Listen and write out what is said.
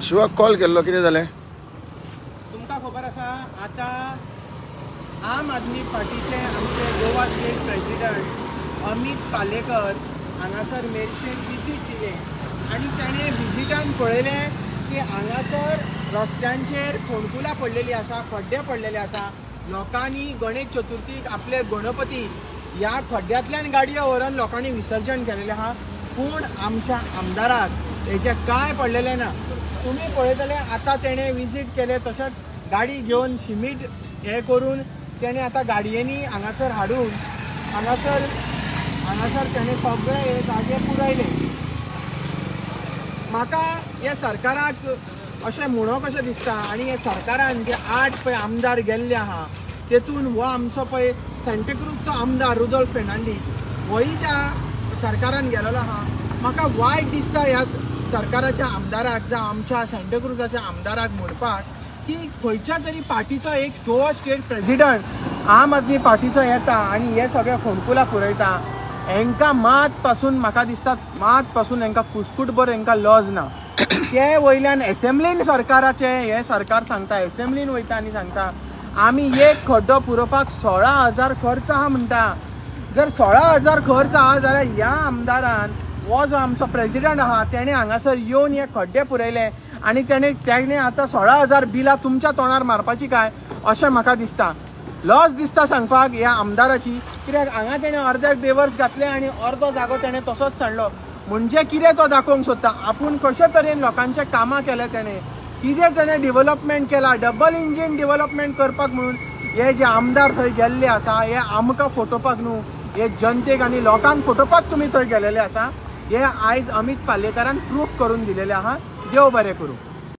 शिवाक call केल्लो, कितें जालें? तुमकां खबर आसा आतां आम आदमी पार्टीचे आमचे गोवा स्टेट प्रेसिडेंट अमित पालेकर हांगासर मेर्शेन विजीट दिले आनी ताणें विजिटान पळयलें की हांगासर रस्त्यांचेर फोणकुलां पडलेलीं आसा, खड्डे पडलेले आसा. लोकांनी गणेश चतुर्थीक आपले गणपती ह्या खड्ड्यांतल्यान गाडयो व्हरून लोकांनी विसर्जन केलेलें आहा. पूण आमच्या आमदाराक हेचे कांय पडलेलें ना. तुम्ही पळयतले आतां तेणें विजीट केले, तशेंच गाडी घेवन शिमीट हे करून तेणें आतां गाडयेनी हांगासर हाडून हांगासर तेणें सगळे हे जागे पुरयले. म्हाका हे सरकाराक अशें म्हणो कशें दिसता आनी हे सरकारान जे 8 पळय आमदार गेल्ले आहा तेतून हो आमचो पळय सांताक्रूजचो आमदार रुडोल्फ फेर्नांडीस होय त्या सरकारान गेलेलो आहा. म्हाका वायट दिसता ह्या सरकाराच्या आमदाराक जावं आमच्या सांताक्रूजाच्या आमदाराक म्हणपाक की खंयच्या तरी पार्टीचो एक गोवा स्टेट प्रेसिडेंट आम आदमी पार्टीचो येता आनी हे सगळे फोणकुलां पुरयता. हांकां मात पासून म्हाका दिसता हांकां कुस्कूटभर हांकां लॉज ना. ते वयल्यान एसेंब्लीन सरकाराचे हे सरकार सांगता, एसेंब्लीन वयता आनी सांगता आमी एक खड्डो पुरोवपाक 16,000 खर्च आहा म्हणटा. जर 16,000 खर्च आहा जाल्यार ह्या आमदारान हो जो आमचो प्रेसिडेंट आहा तेणें हांगासर येवन हे खड्डे पुरयले आनी तेणें आतां 16,000 बिलां तुमच्या तोंडार मारपाची काय अशें म्हाका दिसता. लॉस दिसता सांगपाक ह्या आमदाराची, कित्याक हांगा तेणें अर्द्याक पेवर्स घातले आनी अर्दो जागो तेणें तसोच सांडलो. म्हणजे कितें तो दाखोवंक सोदता आपूण कशे तरेन लोकांचे कामां केले तेणें, कितें तेणें डेव्हलपमेंट केला, डबल इंजीन डेव्हलपमेंट करपाक म्हणून हे जे आमदार थंय गेल्ले आसा हे आमकां फोटोवपाक न्हू, हे जनतेक आनी लोकांक फोटोवपाक तुमी थंय गेलेले आसा. हे आयज अमित पालेकरान प्रूफ करून दिलेले आहा. देव बरें करूं.